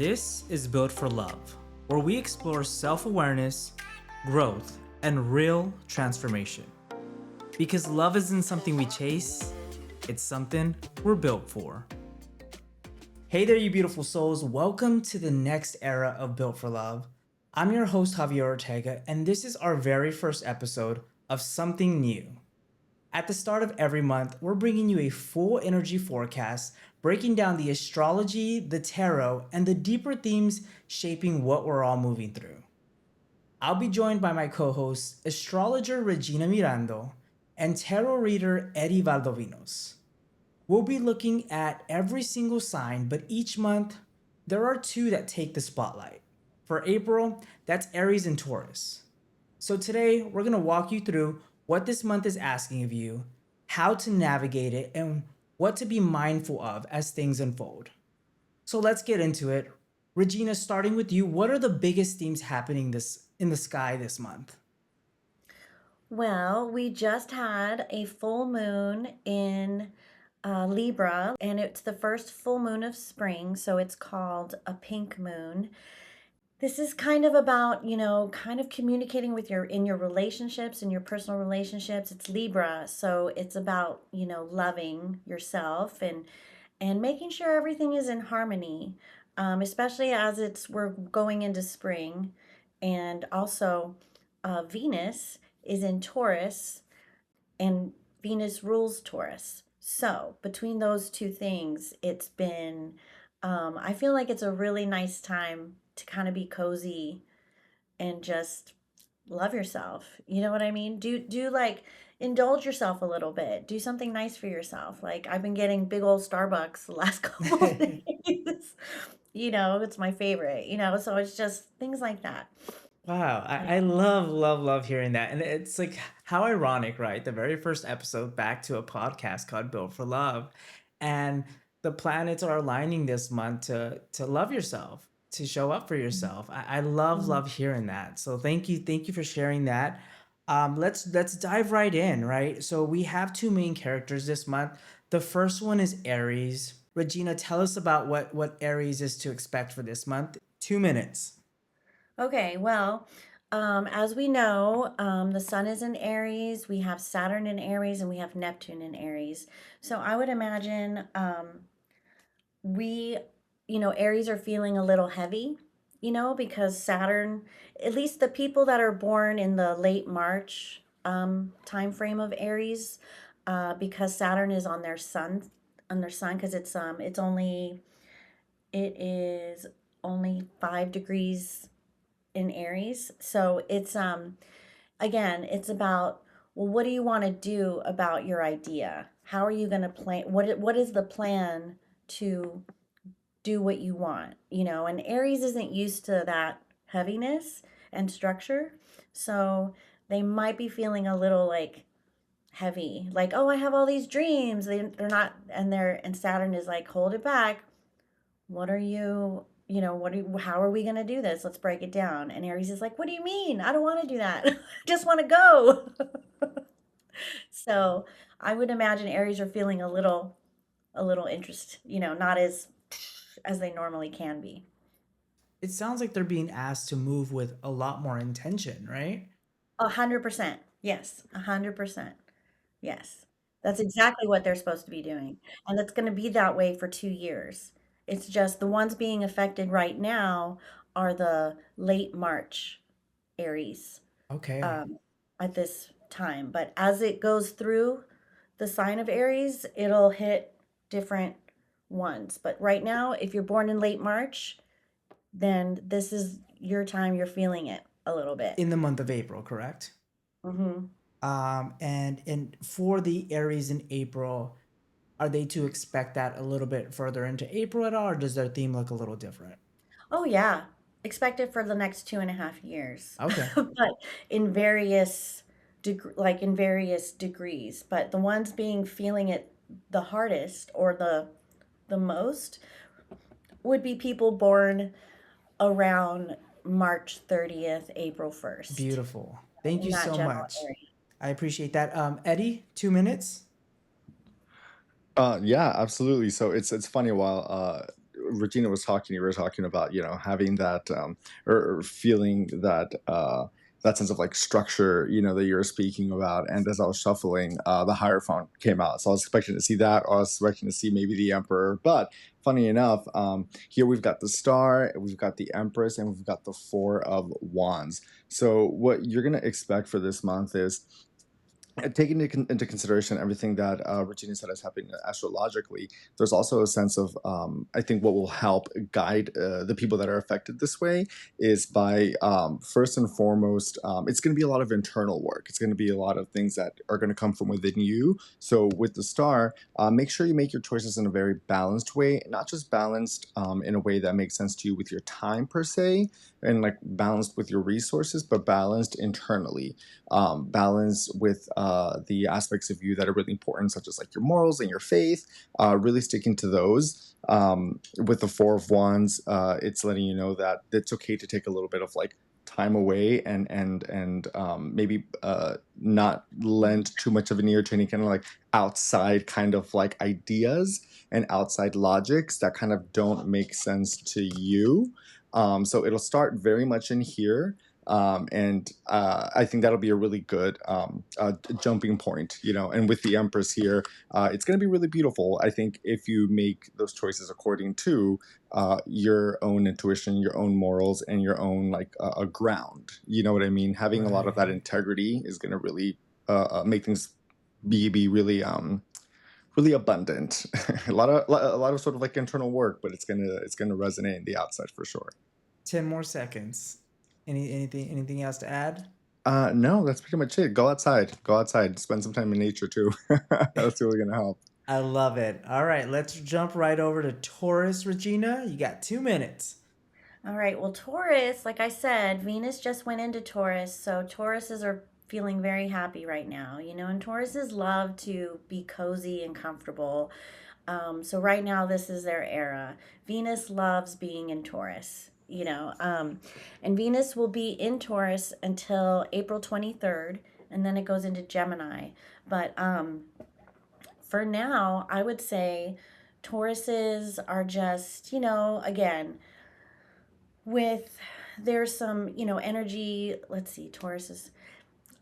This is Built for Love, where we explore self awareness, growth, and real transformation. Because love isn't something we chase, it's something we're built for. Hey there, you beautiful souls. Welcome to the next era of Built for Love. I'm your host, Javier Ortega, and this is our very first episode of Something New. At the start of every month, we're bringing you a full energy forecast, breaking down the astrology, the tarot, and the deeper themes shaping what we're all moving through. I'll be joined by my co hosts, astrologer Regina Mirando and tarot reader Eddie Valdovinos. We'll be looking at every single sign, but each month, there are two that take the spotlight. For April, that's Aries and Taurus. So today, we're going to walk you through what this month is asking of you, how to navigate it, and what to be mindful of as things unfold. So let's get into it. Regina, starting with you, what are the biggest themes happening in the sky this month? Well, we just had a full moon in Libra, and it's the first full moon of spring, so it's called a pink moon. This is kind of about, kind of communicating with in your relationships, in your personal relationships. It's Libra, so it's about, loving yourself and making sure everything is in harmony, especially as we're going into spring. And also, Venus is in Taurus, and Venus rules Taurus. So, between those two things, I feel like it's a really nice time to kind of be cozy and just love yourself. You know what I mean? Do like indulge yourself a little bit. Do something nice for yourself. Like I've been getting big old Starbucks the last couple of days. It's my favorite, so it's just things like that. Wow, I love hearing that. And it's like how ironic, right? The very first episode back to a podcast called Built for Love. And the planets are aligning this month to love yourself, to show up for yourself. I Mhm. love hearing that. So thank you for sharing that. Let's dive right in, right? So we have two main characters this month. The first one is Aries. Regina, tell us about what Aries is to expect for this month. 2 minutes. Okay, well, as we know, the sun is in Aries, we have Saturn in Aries, and we have Neptune in Aries. So I would imagine we, Aries are feeling a little heavy, because Saturn, at least the people that are born in the late March time frame of Aries, because Saturn is on their sun, because it is only 5 degrees in Aries. So it's again, it's about, well, what do you want to do about your idea? How are you going to plan? What is the plan to do what you want? And Aries isn't used to that heaviness and structure. So they might be feeling a little like heavy, like, oh, I have all these dreams. They're not, and Saturn is like, hold it back. What are you, how are we going to do this? Let's break it down. And Aries is like, what do you mean? I don't want to do that. I just want to go. So I would imagine Aries are feeling a little interest, not as they normally can be. It sounds like they're being asked to move with a lot more intention, right? 100%. Yes. 100%. Yes. That's exactly what they're supposed to be doing. And it's going to be that way for 2 years. It's just the ones being affected right now are the late March Aries Okay. um, at this time. But as it goes through the sign of Aries, it'll hit different ones. But right now, if you're born in late March, then this is your time. You're feeling it a little bit. In the month of April, correct? Hmm. And for the Aries in April, are they to expect that a little bit further into April at all, or does their theme look a little different? Oh, yeah. Expect it for the next 2.5 years, Okay. but in various degrees. But the ones being feeling it the hardest or the most would be people born around March 30th, April 1st, Beautiful. Thank in you that so general much. area. I appreciate that. Eddie, 2 minutes. Yeah, absolutely. So it's funny while Regina was talking, you were talking about, having that, or feeling that, that sense of like structure, that you were speaking about. And as I was shuffling, the Hierophant came out. So I was expecting to see that, or I was expecting to see maybe the Emperor. But funny enough, here we've got the Star, we've got the Empress, and we've got the Four of Wands. So what you're going to expect for this month is, taking into consideration everything that Regina said is happening astrologically, there's also a sense of, I think, what will help guide the people that are affected this way is by, first and foremost, it's going to be a lot of internal work. It's going to be a lot of things that are going to come from within you. So with the Star, make sure you make your choices in a very balanced way, not just balanced in a way that makes sense to you with your time per se, and like balanced with your resources, but balanced internally, balance with the aspects of you that are really important, such as like your morals and your faith, really sticking to those. With the Four of Wands, it's letting you know that it's okay to take a little bit of like time away, and maybe not lend too much of an ear to any kind of like outside kind of like ideas and outside logics that kind of don't make sense to you. So it'll start very much in here, and I think that'll be a really good jumping point, And with the Empress here, it's going to be really beautiful. I think if you make those choices according to your own intuition, your own morals, and your own like a ground, you know what I mean? Having a lot of that Right. integrity is going to really make things be really really abundant. A lot of sort of like internal work, but it's gonna resonate in the outside for sure. 10 more seconds. Anything else to add? No, that's pretty much it. Go outside. Go outside. Spend some time in nature too. That's really gonna help. I love it. All right, let's jump right over to Taurus, Regina. You got 2 minutes. All right. Well, Taurus, like I said, Venus just went into Taurus. So Tauruses are feeling very happy right now, and Tauruses love to be cozy and comfortable. So right now, this is their era. Venus loves being in Taurus, and Venus will be in Taurus until April 23rd, and then it goes into Gemini. But for now, I would say Tauruses are just, again, with there's some, energy. Let's see, Tauruses.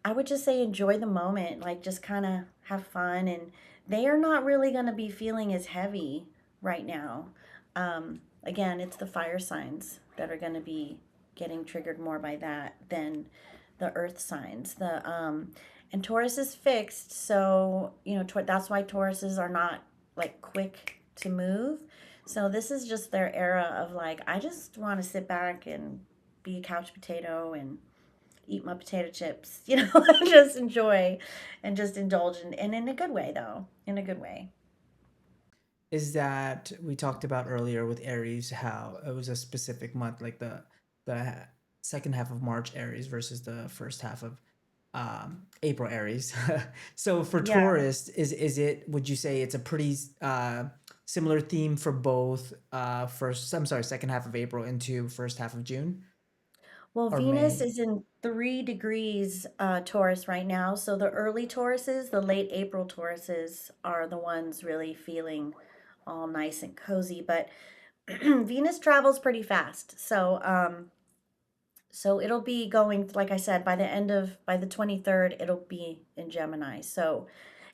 I would just say enjoy the moment, like just kind of have fun. And they are not really going to be feeling as heavy right now. Again, it's the fire signs that are going to be getting triggered more by that than the earth signs. And Taurus is fixed, so that's why Tauruses are not like quick to move. So this is just their era of like, I just want to sit back and be a couch potato and eat my potato chips, just enjoy and just indulge and in a good way though, in a good way. Is that we talked about earlier with Aries how it was a specific month, like the second half of March Aries versus the first half of April Aries. So for Yeah. Taurus, is it? Would you say it's a pretty similar theme for both first? I'm sorry, second half of April into first half of June Well, or Venus May? is in 3 degrees Taurus right now. So the early Tauruses, the late April Tauruses are the ones really feeling all nice and cozy. But Venus travels pretty fast. So it'll be going, like I said, by the 23rd, it'll be in Gemini. So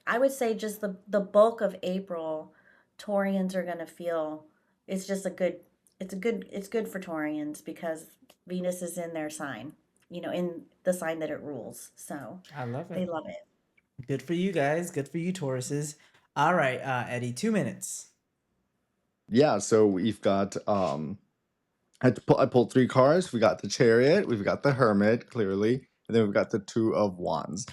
I would say just the bulk of April, Taurians are gonna feel it's just a good it's good for Taurians because Venus is in their sign, in the sign that it rules. So I love they it. love it. Good for you guys. Good for you, Tauruses. All right, Eddie, 2 minutes. Yeah. So we've got I pulled three cards. We got the Chariot, we've got the Hermit, clearly, and then we've got the Two of Wands.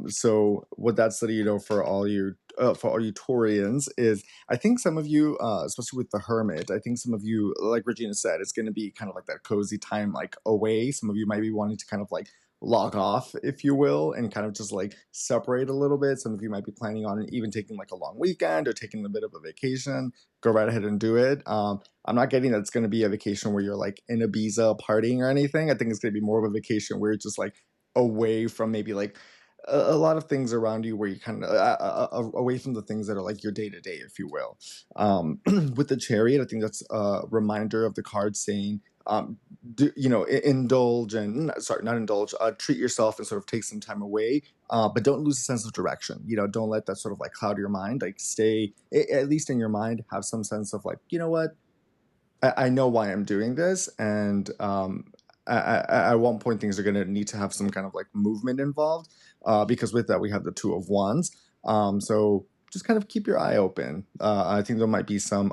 So what that's letting you know for all you Taurians is, I think some of you, especially with the Hermit, I think some of you, like Regina said, it's going to be kind of like that cozy time, like away. Some of you might be wanting to kind of like log off, if you will, and kind of just like separate a little bit. Some of you might be planning on even taking like a long weekend or taking a bit of a vacation. Go right ahead and do it. I'm not getting that it's going to be a vacation where you're like in Ibiza partying or anything. I think it's going to be more of a vacation where you're just like away from maybe like a lot of things around you where you kind of away from the things that are like your day to day, if you will. With the Chariot, I think that's a reminder of the card saying, indulge and sorry, not indulge, treat yourself and sort of take some time away, but don't lose a sense of direction. Don't let that sort of like cloud your mind. Like stay, at least in your mind, have some sense of like, you know what, I know why I'm doing this, and at one point things are going to need to have some kind of like movement involved, because with that we have the Two of Wands. So just kind of keep your eye open. I think there might be some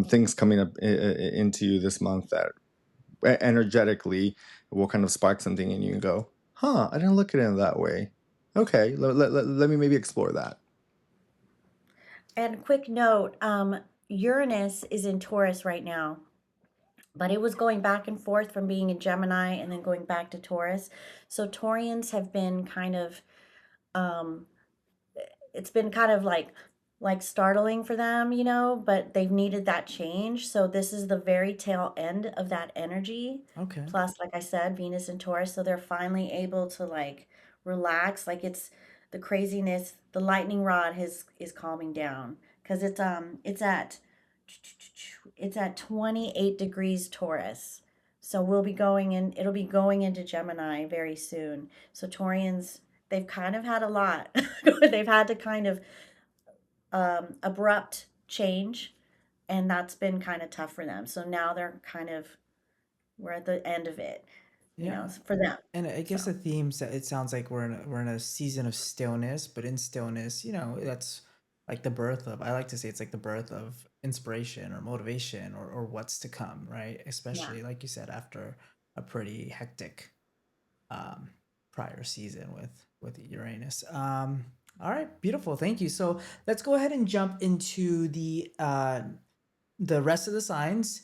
things coming up into you this month that energetically will kind of spark something in you and go, huh, I didn't look at it that way. Okay, let me maybe explore that. And quick note, Uranus is in Taurus right now, but it was going back and forth from being in Gemini and then going back to Taurus. So Taurians have been kind of um it's been kind of like startling for them, but they've needed that change. So this is the very tail end of that energy. Okay. Plus, like I said, Venus and Taurus, so they're finally able to like relax. Like it's the craziness, the lightning rod is calming down because it's at 28 degrees Taurus. So we'll be going in, it'll be going into Gemini very soon. So Taurians, they've kind of had a lot. They've had to kind of abrupt change, and that's been kind of tough for them. So now we're at the end of it, Yeah. for them. And I So guess the themes that it sounds like we're in a season of stillness, but in stillness, that's like the birth of, I like to say it's like the birth of inspiration or motivation or what's to come, right? yeah. Especially like you said, after a pretty hectic um prior season with Uranus. All right, beautiful. Thank you. So let's go ahead and jump into the rest of the signs.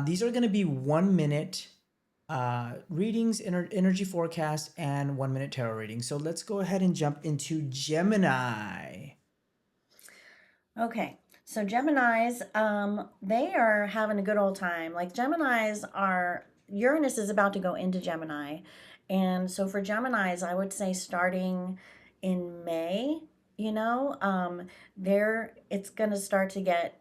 These are going to be 1 minute readings, energy forecast, and 1 minute tarot reading. So let's go ahead and jump into Gemini. Okay. So Geminis, they are having a good old time. Like Geminis are, Uranus is about to go into Gemini. And so for Geminis, I would say starting in May, it's going to start to get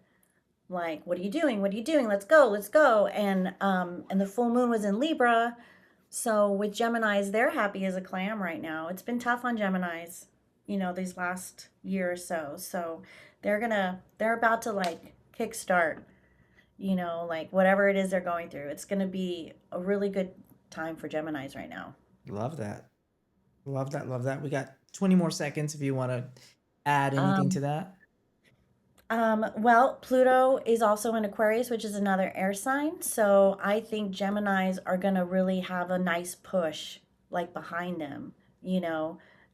like, what are you doing? What are you doing? Let's go, let's go. And the full moon was in Libra. So with Geminis, they're happy as a clam right now. It's been tough on Geminis, these last year or so. So they're about to like kickstart, like whatever it is they're going through. It's gonna be a really good time for Geminis right now. Love that. Love that. Love that. We got 20 more seconds if you want to add anything to Um, that. well, Pluto is also in Aquarius, which is another air sign. So I think Geminis are gonna really have a nice push like behind them,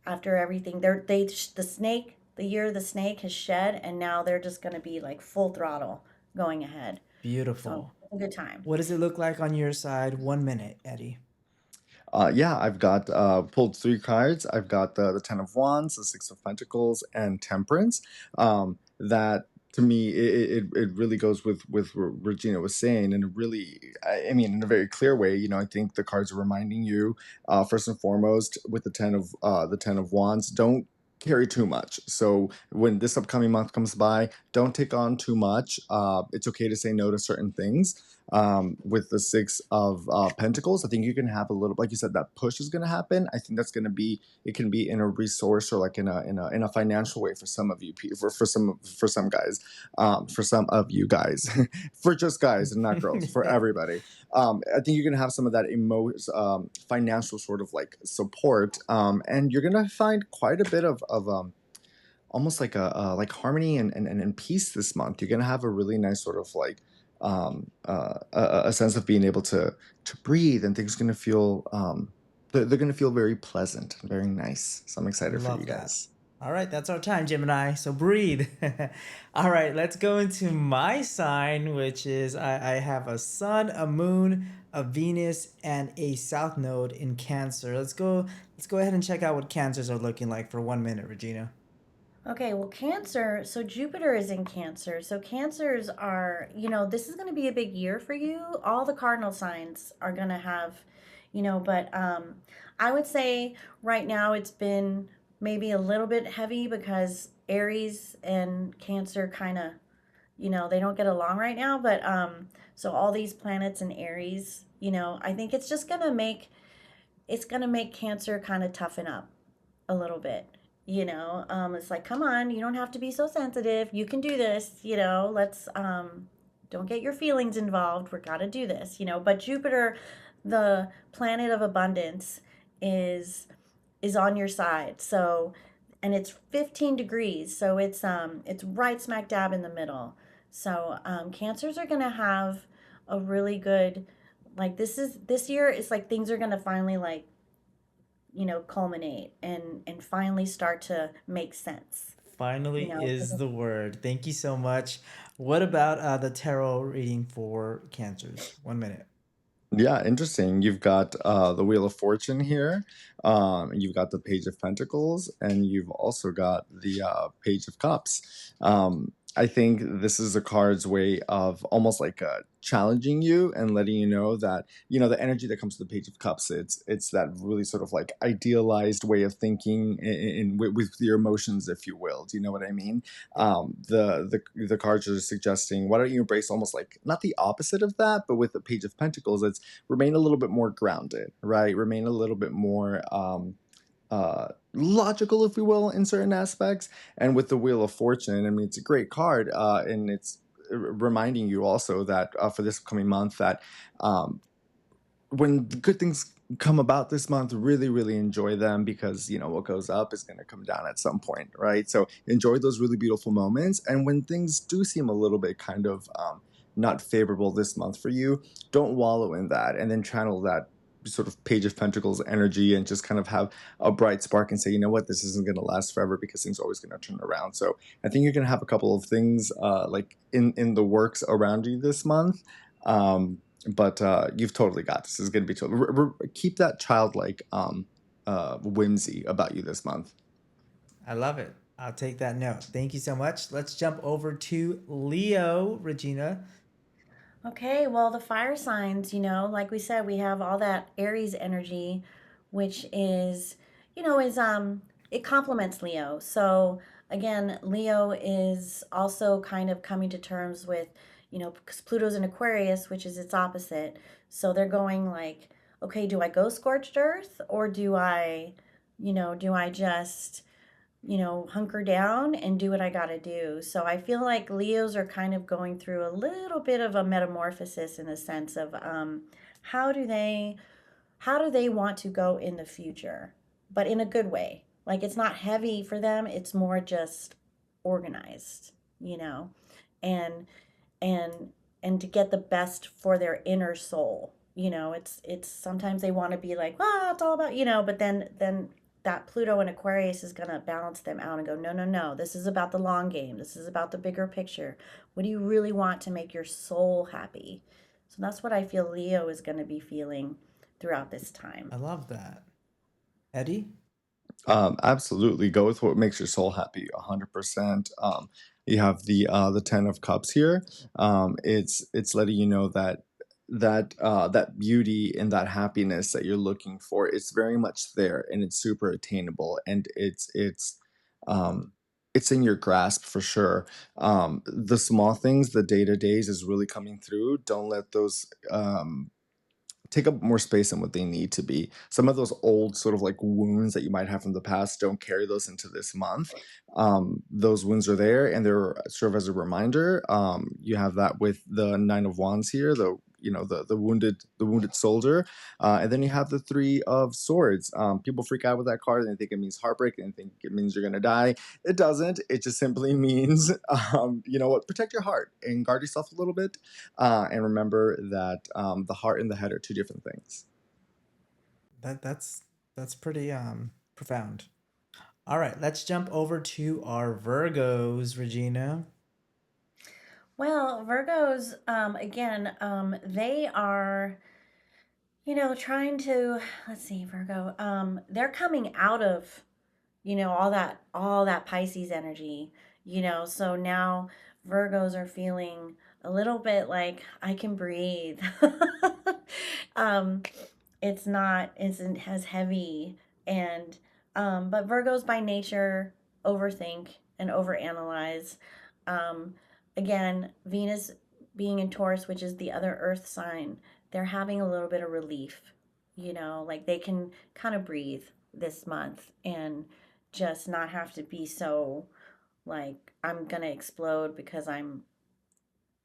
after everything. The year of the snake has shed, and now they're just gonna be like full throttle going ahead. So Beautiful. a good time. What does it look like on your side? 1 minute, Eddie. Yeah, I've got pulled three cards. I've got the Ten of Wands, the Six of Pentacles, and Temperance. That to me, it really goes with what Regina was saying, and it really, I mean, in a very clear way. I think the cards are reminding you, first and foremost, with the Ten of Wands, don't carry too much. So when this upcoming month comes by, don't take on too much. It's okay to say no to certain things. With the Six of Pentacles, I think you can have a little, like you said, that push is going to happen. I think that's going to be, it can be in a resource or like in a financial way for some of you, for some guys, for some of you guys, for just guys and not girls, for everybody. I think you're going to have some of that financial sort of like support, and you're going to find quite a bit of almost like like harmony and peace this month. You're gonna have a really nice sort of like a sense of being able to breathe, and things are gonna feel they're gonna feel very pleasant and very nice. So I'm excited for you Love that. guys. All right, that's our time, Gemini. So breathe. All right, let's go into my sign, which is I have a sun, a moon, a Venus, and a south node in Cancer. Let's go ahead and check out what Cancers are looking like for 1 minute, Regina. Okay, well, Cancer, so Jupiter is in Cancer. So Cancers are, this is going to be a big year for you. All the cardinal signs are going to have, but I would say right now it's been maybe a little bit heavy because Aries and Cancer kind of, they don't get along right now, but so all these planets in Aries, I think it's going to make Cancer kind of toughen up a little bit. It's like, come on, you don't have to be so sensitive. You can do this. Let's don't get your feelings involved. We're got to do this. But Jupiter, the planet of abundance, is on your side. So, and it's 15 degrees, so it's right smack dab in the middle. So Cancers are gonna have a really good, like, this year. It's like things are gonna finally, like, culminate and finally start to make sense. Finally is 'Cause the word. Thank you so much. What about the tarot reading for Cancers? 1 minute. Yeah, interesting. You've got the Wheel of Fortune here. You've got the Page of Pentacles, and you've also got the Page of Cups. I think this is a card's way of almost like challenging you and letting you know that the energy that comes to the Page of Cups. It's that really sort of like idealized way of thinking with your emotions, if you will. Do you know what I mean? The cards are suggesting, why don't you embrace almost like not the opposite of that, but with the Page of Pentacles, it's remain a little bit more grounded, right? Remain a little bit more logical, if we will, in certain aspects. And with the Wheel of Fortune, I mean, it's a great card, and it's reminding you also that for this coming month that when good things come about this month, really, really enjoy them, because what goes up is going to come down at some point, right? So enjoy those really beautiful moments. And when things do seem a little bit kind of not favorable this month for you, don't wallow in that, and then channel that sort of Page of Pentacles energy and just kind of have a bright spark and say, you know what, this isn't going to last forever, because things are always going to turn around. So I think you're going to have a couple of things like in the works around you this month. But you've totally got this. This is going to be totally. Keep that childlike whimsy about you this month. I love it. I'll take that note. Thank you so much. Let's jump over to Leo, Regina. Okay, well, the fire signs, like we said, we have all that Aries energy, which is, it complements Leo. So again, Leo is also kind of coming to terms with, because Pluto's in Aquarius, which is its opposite. So they're going like, okay, do I go scorched earth, or do I just hunker down and do what I got to do. So I feel like Leos are kind of going through a little bit of a metamorphosis in the sense of how do they want to go in the future, but in a good way. Like, it's not heavy for them; it's more just organized, and and and to get the best for their inner soul. It's sometimes they want to be like, it's all about, but then that Pluto and Aquarius is going to balance them out and go, no, no, no. This is about the long game. This is about the bigger picture. What do you really want to make your soul happy? So that's what I feel Leo is going to be feeling throughout this time. I love that. Eddie? Absolutely, go with what makes your soul happy. 100%. You have the 10 of Cups here. It's letting you know that that beauty and that happiness that you're looking for, it's very much there, and it's super attainable, and it's in your grasp for sure. The small things, the day to days, is really coming through. Don't let those take up more space than what they need to be. Some of those old sort of like wounds that you might have from the past, don't carry those into this month. Those wounds are there, and they're serve as a reminder. You have that with the Nine of Wands here, the wounded soldier, and then you have the Three of Swords. People freak out with that card, and they think it means heartbreak, and they think it means you're gonna die. It doesn't. It just simply means, you know what, protect your heart and guard yourself a little bit, and remember that the heart and the head are two different things. That's pretty profound. All right, let's jump over to our Virgos, Regina. Well, Virgos, again, they are, trying to, let's see, Virgo, they're coming out of, all that Pisces energy, so now Virgos are feeling a little bit like I can breathe. um, it's not isn't as heavy. And but Virgos by nature overthink and overanalyze. um Again, Venus being in Taurus, which is the other earth sign, they're having a little bit of relief, like they can kind of breathe this month and just not have to be so like I'm gonna explode because I'm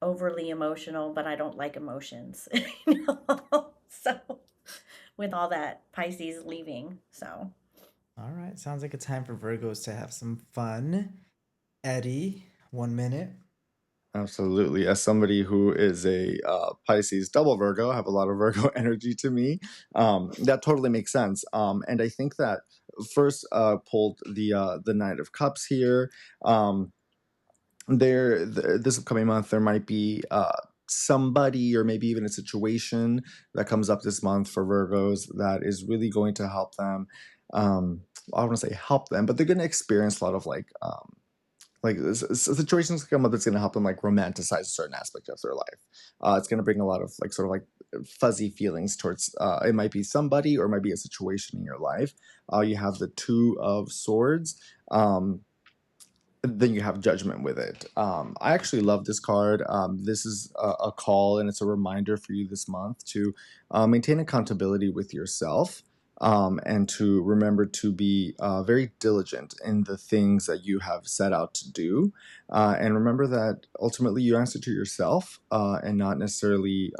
overly emotional, but I don't like emotions. So with all that Pisces leaving. So All right, sounds like a time for Virgos to have some fun. Eddie, 1 minute. Absolutely. As somebody who is a Pisces double Virgo, I have a lot of Virgo energy to me. That totally makes sense. And I think that first pulled the Knight of Cups here. This upcoming month, there might be somebody or maybe even a situation that comes up this month for Virgos that is really going to help them. I want to say help them, but they're going to experience a lot of situations come up that's going to help them like romanticize a certain aspect of their life. It's going to bring a lot of like sort of like fuzzy feelings towards it might be somebody or it might be a situation in your life. You have the Two of Swords. Then you have Judgment with it. I actually love this card. This is a call and it's a reminder for you this month to maintain accountability with yourself, and to remember to be very diligent in the things that you have set out to do. And remember that ultimately you answer to yourself, and not necessarily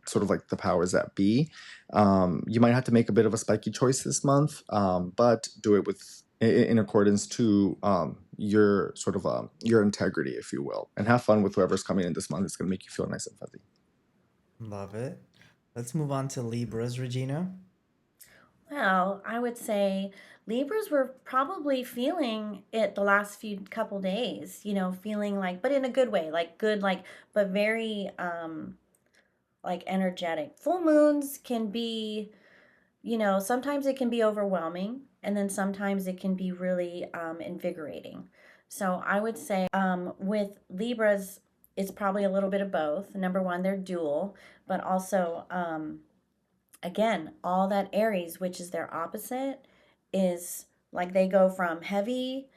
sort of like the powers that be. You might have to make a bit of a spiky choice this month, but do it with in accordance to your sort of your integrity, if you will, and have fun with whoever's coming in this month. It's going to make you feel nice and fuzzy. Love it. Let's move on to Libras, Regina. well, I would say Libras were probably feeling it the last few couple days, feeling like, but in a good way, like good, like, but very like energetic. Full moons can be, sometimes it can be overwhelming, and then sometimes it can be really invigorating. So I would say with Libras, it's probably a little bit of both. Number one, they're dual, but also, again, all that Aries, which is their opposite, is like they go from heavy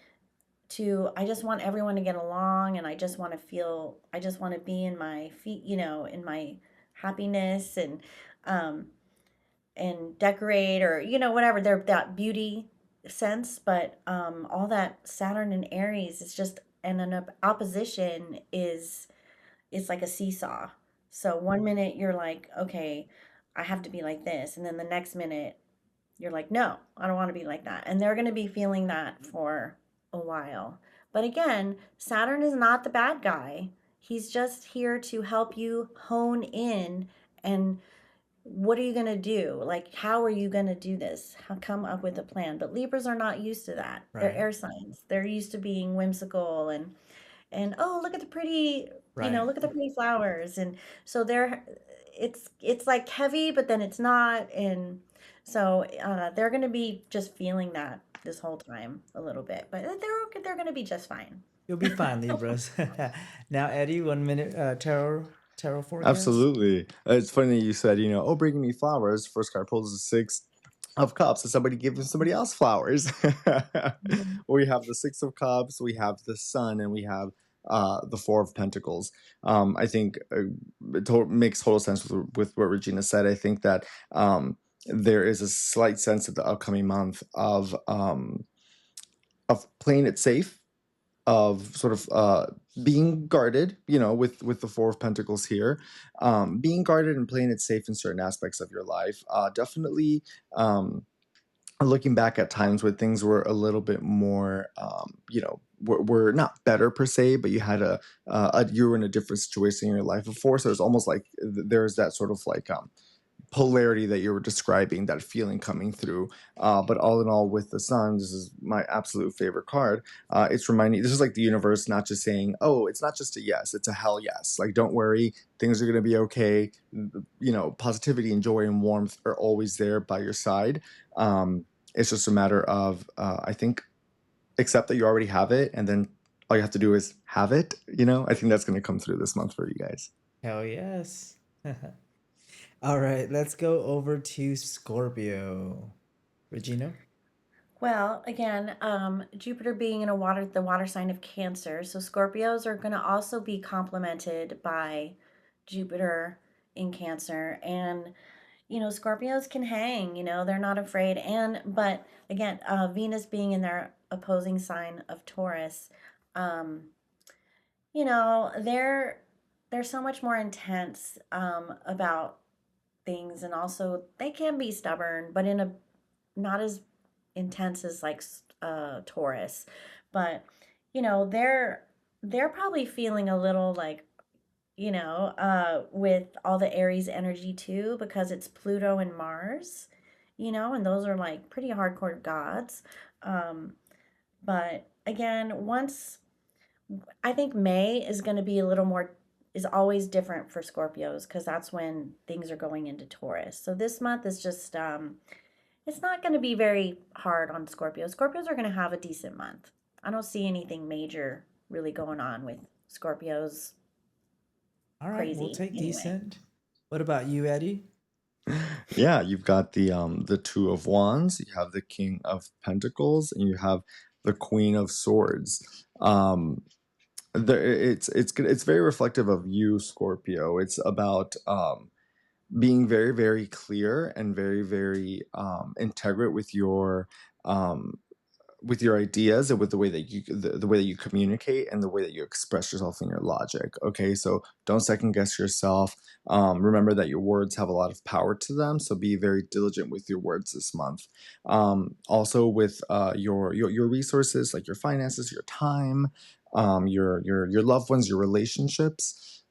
to I just want everyone to get along, and I just want to feel, I just want to be in my feet, in my happiness, um, and decorate, or whatever, they're that beauty sense. But all that Saturn and Aries is just, and an opposition is, it's like a seesaw. So one minute you're like, okay, I have to be like this, and then the next minute you're like, no, I don't want to be like that. And they're going to be feeling that for a while. But again, Saturn is not the bad guy. He's just here to help you hone in, and what are you going to do? Like, how are you going to do this? How come up with a plan? But Libras are not used to that. They're Right. air signs. They're used to being whimsical, and oh, look at the pretty, Right. look at the pretty flowers. And so it's like heavy, but then it's not. And so they're going to be just feeling that this whole time a little bit, but they're going to be just fine. You'll be fine, Libras. Now, Eddie, 1 minute tarot forecast. Absolutely. It's funny you said, oh, bringing me flowers. First card pulls the Six of Cups, and somebody giving somebody else flowers. Mhm. We have the Six of Cups, we have the Sun, and we have the Four of Pentacles. I think makes total sense with what Regina said. I think that there is a slight sense of the upcoming month of playing it safe, of sort of being guarded, with the Four of Pentacles here, being guarded and playing it safe in certain aspects of your life. Definitely looking back at times where things were a little bit more, were not better per se, but you had you were in a different situation in your life before. So it's almost like there's that sort of like polarity that you were describing, that feeling coming through. But all in all, with the Sun, this is my absolute favorite card. It's reminding, this is like the universe not just saying, oh, it's not just a yes, it's a hell yes. Like, don't worry, things are going to be okay. Positivity and joy and warmth are always there by your side. It's just a matter of, I think, accept that you already have it, and then all you have to do is have it. I think that's going to come through this month for you guys. Hell yes. All right, let's go over to Scorpio. Regina? Well, again, Jupiter being in the water sign of Cancer, so Scorpios are going to also be complemented by Jupiter in Cancer, and Scorpios can hang. They're not afraid, but again, Venus being in their opposing sign of Taurus, um, they're so much more intense about things, and also they can be stubborn, but in a not as intense as like Taurus. But they're probably feeling a little like with all the Aries energy too, because it's Pluto and Mars, and those are like pretty hardcore gods. Um, but again, once I think May is going to be a little more is always different for Scorpios because that's when things are going into Taurus. So this month is just it's not going to be very hard on Scorpios. Scorpios are going to have a decent month. I don't see anything major really going on with Scorpios. All right, we'll Crazy take anyway. decent. What about you, Eddie? Yeah, you've got the Two of Wands, you have the King of Pentacles, and you have the Queen of Swords. It's very reflective of you, Scorpio. It's about being very, very clear and very, very integrate um, with your ideas and with the way that the way that you communicate and the way that you express yourself in your logic. Okay, so don't second guess yourself. Remember that your words have a lot of power to them, so be very diligent with your words this month. Also with your resources, like your finances, your time, your loved ones, your relationships.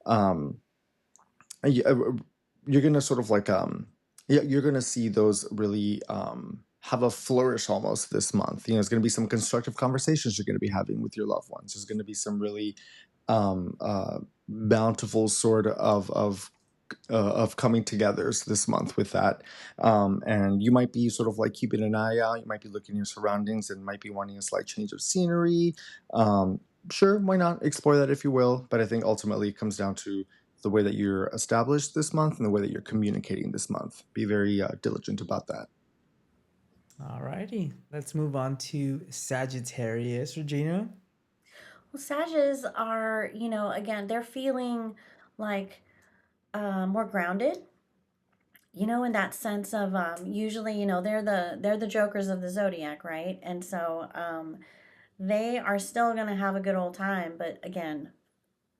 You're gonna sort of like yeah, you're gonna see those really have a flourish almost this month. There's gonna be some constructive conversations you're gonna be having with your loved ones. There's gonna be some really um uh bountiful sort of coming togethers this month with that. And you might be sort of like keeping an eye out. You might be looking at your surroundings and might be wanting a slight change of scenery. Sure, why not explore that if you will? But I think ultimately it comes down to the way that you're established this month and the way that you're communicating this month. Be very diligent about that. All righty, let's move on to Sagittarius. Regina? Well, Sages are, again, they're feeling like more grounded. In that sense of usually, they're the jokers of the zodiac, right? And so they are still going to have a good old time, but again,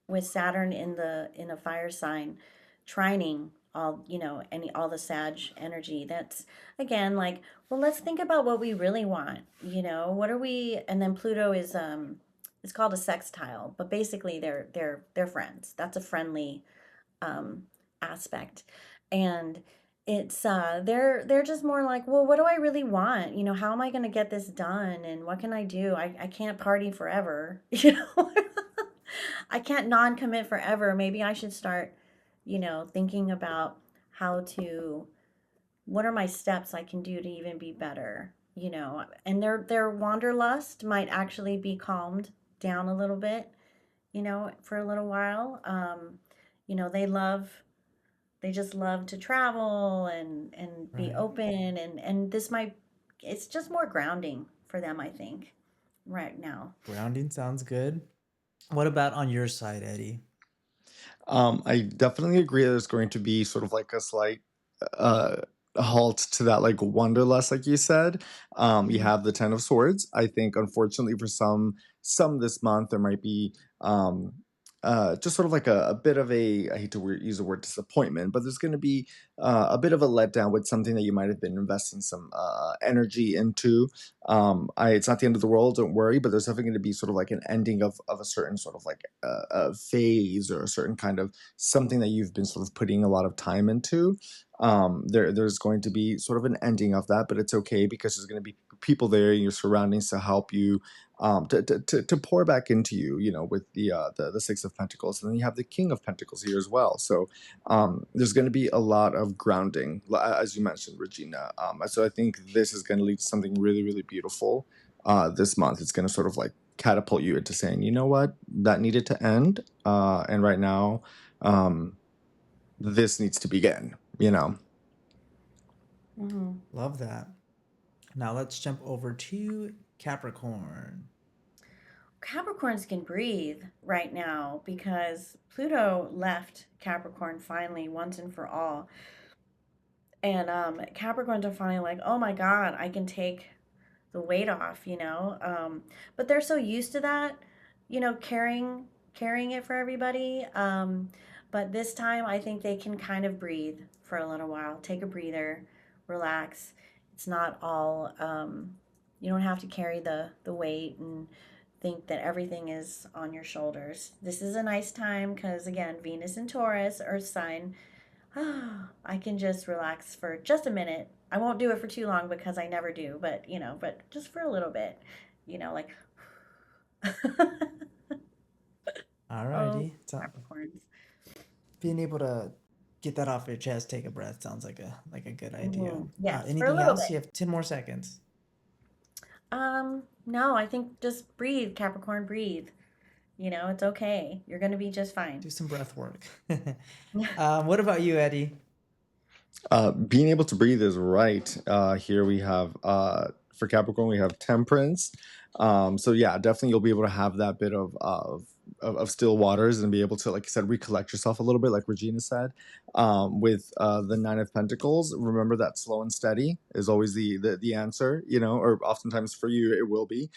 with Saturn in a fire sign, trining all the Sag energy. That's again like, well, let's think about what we really want. What are we? And then Pluto is it's called a sextile, but basically they're friends. That's a friendly um, aspect, and it's they're just more like, well, what do I really want? How am I going to get this done, and what can I do? I can't party forever, I can't non-commit forever. Maybe I should start, thinking about how to what are my steps I can do to even be better, and their wanderlust might actually be calmed down a little bit, for a little while. They just love to travel and be Right. open, and this might it's just more grounding for them, I think, right now. Grounding sounds good. What about on your side, Eddie? I definitely agree there's going to be sort of like a slight uh, halt to that like wanderlust, like you said. You Mhm. have the Ten of Swords. I think, unfortunately, for some this month, there might be um, just sort of like a bit of a, I hate to use the word disappointment, but there's going to be a bit of a letdown with something that you might have been investing some energy into. It's not the end of the world, don't worry, but there's definitely going to be sort of like an ending of a certain sort of like a phase or a certain kind of something that you've been sort of putting a lot of time into. There's going to be sort of an ending of that, but it's okay because there's going to be people there in your surroundings to help you, to pour back into you, with the Six of Pentacles, and then you have the King of Pentacles here as well. So there's going to be a lot of grounding, as you mentioned, Regina. So I think this is going to lead to something really, really beautiful this month. It's going to sort of like catapult you into saying, you know what, that needed to end, and right now, this needs to begin. you know. Hmm. Love that. Now let's jump over to Capricorn. Capricorns can breathe right now because Pluto left Capricorn finally once and for all. And Capricorns are finally like, oh my God, I can take the weight off, you know. But they're so used to that, you know, carrying it for everybody. But this time, I think they can kind of breathe for a little while, take a breather, relax. It's not all. You don't have to carry the weight and think that everything is on your shoulders. This is a nice time because again, Venus and Taurus, Earth sign. I can just relax for just a minute. I won't do it for too long because I never do, but you know, but just for a little bit, you know, like oh, Alrighty. So Capricorns. being able to get that off your chest, take a breath sounds like a good idea. Yes, for a Anything little else? bit. You have 10 more seconds. No, I think just breathe, Capricorn, breathe. You know, it's okay. You're gonna be just fine. Do some breath work. What about you, Eddie? Being able to breathe is right. Here we have for Capricorn we have temperance. So yeah, definitely you'll be able to have that bit of still waters and be able to, like I said, recollect yourself a little bit, like Regina said. With the Nine of Pentacles, remember that slow and steady is always the answer, you know, or oftentimes for you it will be.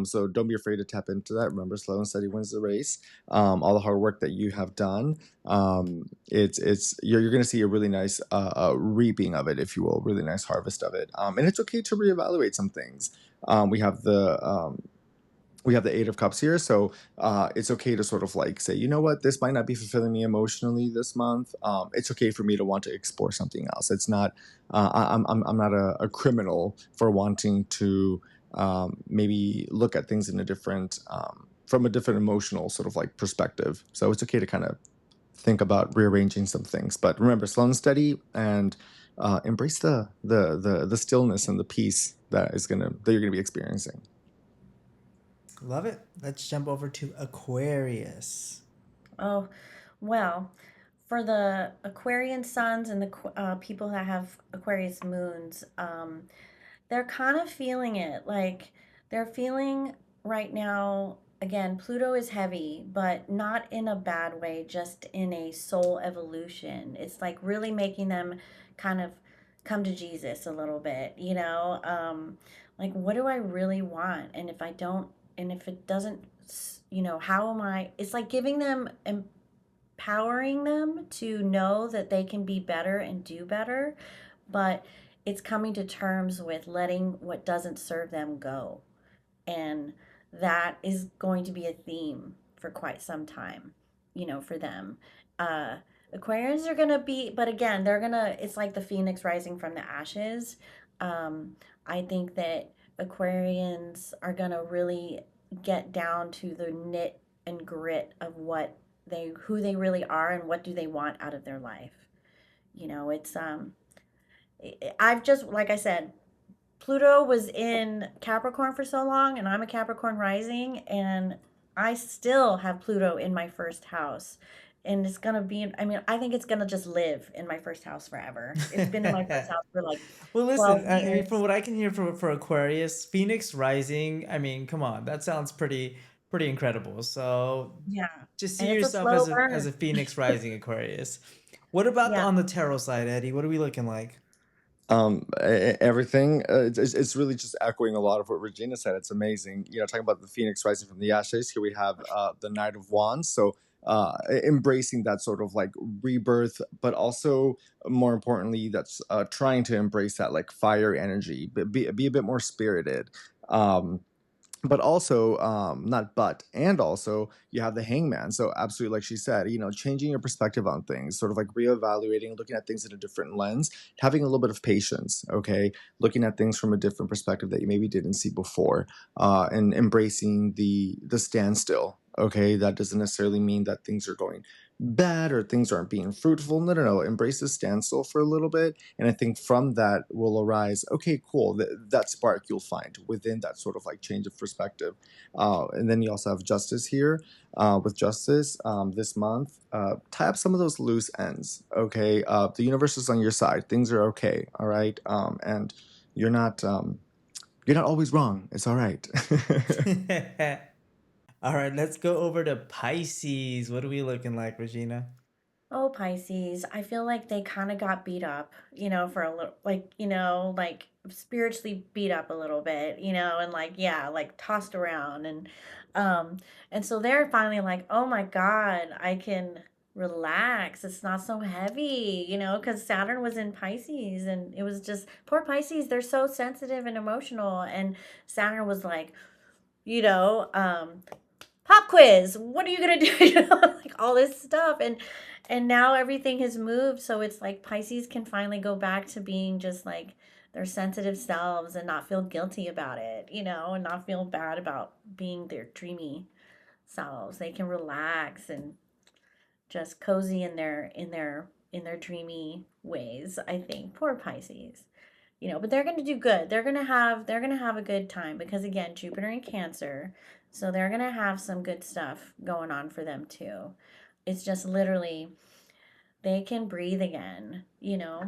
So don't be afraid to tap into that. Remember, slow and steady wins the race. All the hard work that you have done, it's you're going to see a really nice reaping of it, if you will, really nice harvest of it. And it's okay to reevaluate some things. We have the Eight of Cups here, so it's okay to sort of like say, you know what, this might not be fulfilling me emotionally this month. It's okay for me to want to explore something else. It's not I'm not a criminal for wanting to maybe look at things in a different from a different emotional sort of like perspective. So it's okay to kind of think about rearranging some things. But remember, slow and steady, and embrace the stillness and the peace that you're gonna be experiencing. Love it. Let's jump over to Aquarius. Oh, well, for the Aquarian suns and the people that have Aquarius moons, they're kind of feeling it. Like they're feeling right now, again, Pluto is heavy, but not in a bad way, just in a soul evolution. It's like really making them kind of come to Jesus a little bit, you know? Like, what do I really want? And if I don't, and if it doesn't, you know, how am I? It's like giving them, empowering them to know that they can be better and do better, but it's coming to terms with letting what doesn't serve them go. And that is going to be a theme for quite some time, you know, for them. Uh, Aquarians are going to be, but again, it's like the phoenix rising from the ashes. I think that Aquarians are going to really get down to the knit and grit of who they really are and what do they want out of their life. You know, I've just, like I said, Pluto was in Capricorn for so long, and I'm a Capricorn rising, and I still have Pluto in my first house. And it's gonna be, I mean, I think it's gonna just live in my first house forever. It's been in my first house for like Well, listen, 12 I mean, from years. what I can hear for Aquarius, Phoenix Rising, I mean, come on, that sounds pretty incredible. So Yeah. just see And it's a yourself slow as a burn. Phoenix Rising Aquarius. What about Yeah. on the tarot side, Eddie? What are we looking like? Everything, it's really just echoing a lot of what Regina said. It's amazing, you know, talking about the phoenix rising from the ashes. Here we have the Knight of Wands, so embracing that sort of like rebirth, but also more importantly, that's trying to embrace that like fire energy, but be a bit more spirited. But also not but and also you have the Hangman, so absolutely, like she said, you know, changing your perspective on things, sort of like reevaluating, looking at things in a different lens, having a little bit of patience, okay, looking at things from a different perspective that you maybe didn't see before, and embracing the standstill. Okay, that doesn't necessarily mean that things are going bad or things aren't being fruitful. No, no, no. Embrace the standstill for a little bit. And I think from that will arise, okay, cool. That spark you'll find within that sort of like change of perspective. And then you also have justice here. With justice this month, tie up some of those loose ends. Okay. The universe is on your side. Things are okay. All right. And you're not, you're not always wrong. It's all right. All right, let's go over to Pisces. What are we looking like, Regina? Oh, Pisces, I feel like they kind of got beat up, for a little, like spiritually beat up a little bit, and like, yeah, like tossed around. Um, and so they're finally like, oh my God, I can relax. It's not so heavy, because Saturn was in Pisces and it was just poor Pisces. They're so sensitive and emotional. And Saturn was like, you know, um, pop quiz, what are you gonna do? Like all this stuff. And now everything has moved, so it's like Pisces can finally go back to being just like their sensitive selves and not feel guilty about it, and not feel bad about being their dreamy selves. They can relax and just cozy in their dreamy ways, I think. Poor Pisces. But they're going to do good. They're going to have a good time because again, Jupiter in Cancer, so they're going to have some good stuff going on for them too. It's just literally they can breathe again,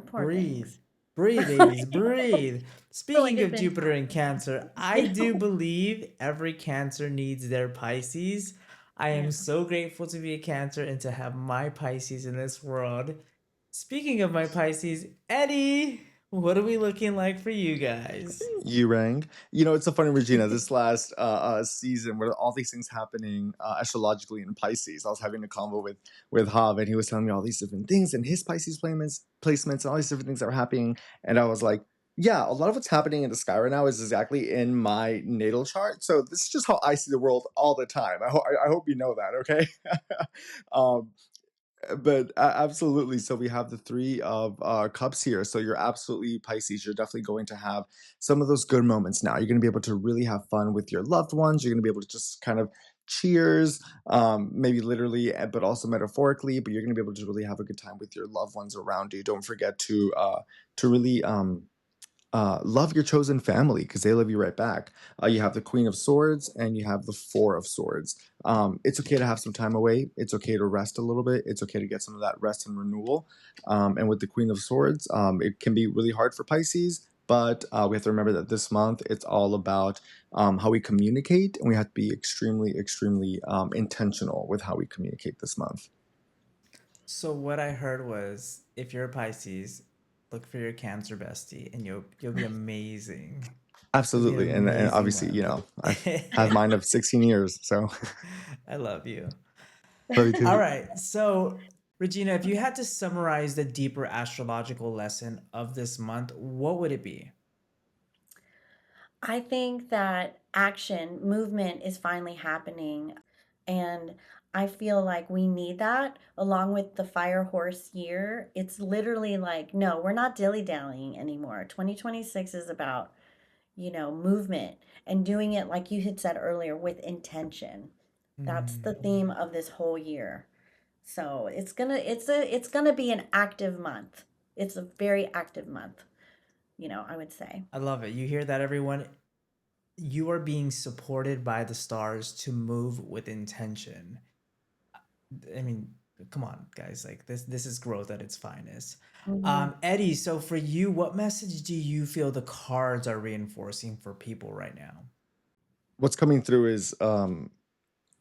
poor Breathe. things. Breathe, I babies, know. breathe. I feel like Speaking it's of been Jupiter and time. Cancer, I I do know. believe every Cancer needs their Pisces. I Yeah. am so grateful to be a Cancer and to have my Pisces in this world. Speaking of my Pisces, Eddie, what are we looking like for you guys? You rang. You know, it's so funny, Regina. This last season, with all these things happening astrologically in Pisces, I was having a convo with Hav, and he was telling me all these different things and his Pisces placements and all these different things that were happening. And I was like, yeah, a lot of what's happening in the sky right now is exactly in my natal chart. So this is just how I see the world all the time. I hope you know that. Okay. um, but absolutely, so we have the three of cups here, so you're absolutely Pisces, you're definitely going to have some of those good moments. Now you're going to be able to really have fun with your loved ones. You're going to be able to just kind of cheers, maybe literally, but also metaphorically, but you're going to be able to really have a good time with your loved ones around you. Don't forget to really love your chosen family because they love you right back. You have the Queen of Swords and you have the Four of Swords. It's okay to have some time away. It's okay to rest a little bit. It's okay to get some of that rest and renewal. And with the Queen of Swords, it can be really hard for Pisces, but we have to remember that this month it's all about how we communicate, and we have to be extremely, extremely intentional with how we communicate this month. So what I heard was if you're a Pisces, look for your Cancer bestie and you'll be amazing. You'll be an Absolutely, and amazing obviously, month. I've had mine of 16 years, so I love you. love you too. All right. So, Regina, if you had to summarize the deeper astrological lesson of this month, what would it be? I think that movement is finally happening. And I feel like we need that along with the fire horse year. It's literally like, no, we're not dilly dallying anymore. 2026 is about, movement and doing it, like you had said earlier, with intention. That's the Mm, theme of this whole year. So it's gonna be an active month. It's a very active month, I would say. I love it. You hear that, everyone? You are being supported by the stars to move with intention. I mean, come on, guys. Like this is growth at its finest. Mhm. Eddie, so for you, what message do you feel the cards are reinforcing for people right now? What's coming through is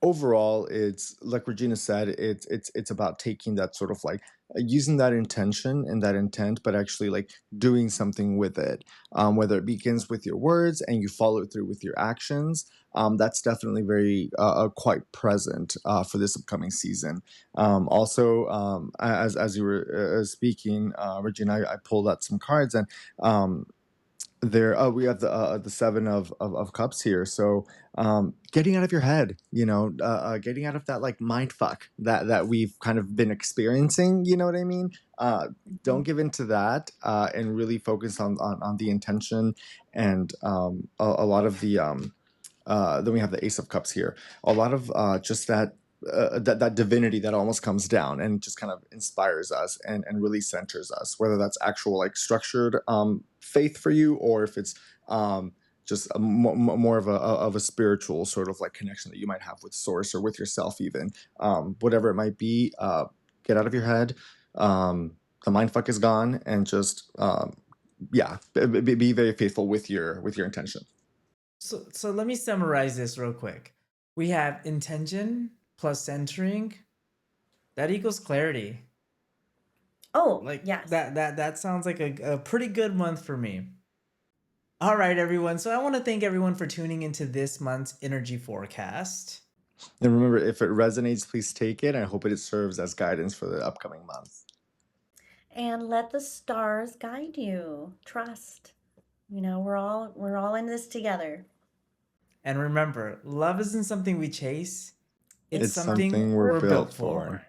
overall it's like Regina said, it's about taking that sort of like using that intention and that intent, but actually like doing something with it, whether it begins with your words and you follow it through with your actions. That's definitely very quite present for this upcoming season. Also, as you were speaking, Regina, I pulled out some cards, and there we have the seven of cups here, so getting out of your head, getting out of that like mind fuck that we've kind of been experiencing, you know what I mean. Don't Mhm. give into that, and really focus on the intention, and a lot of the then we have the Ace of Cups here, a lot of just that that divinity that almost comes down and just kind of inspires us and really centers us, whether that's actual like structured faith for you, or if it's just more of a spiritual sort of like connection that you might have with source or with yourself even. Whatever it might be, get out of your head. The mind fuck is gone, and just yeah, be very faithful with your intention. So let me summarize this real quick. We have intention plus centering. That equals clarity. Oh, Like yes. that sounds like a pretty good month for me. All right, everyone. So I want to thank everyone for tuning into this month's energy forecast. And remember, if it resonates, please take it. I hope it serves as guidance for the upcoming month. And let the stars guide you. Trust. You know, we're all in this together. And remember, love isn't something we chase. It's It's something we're built for.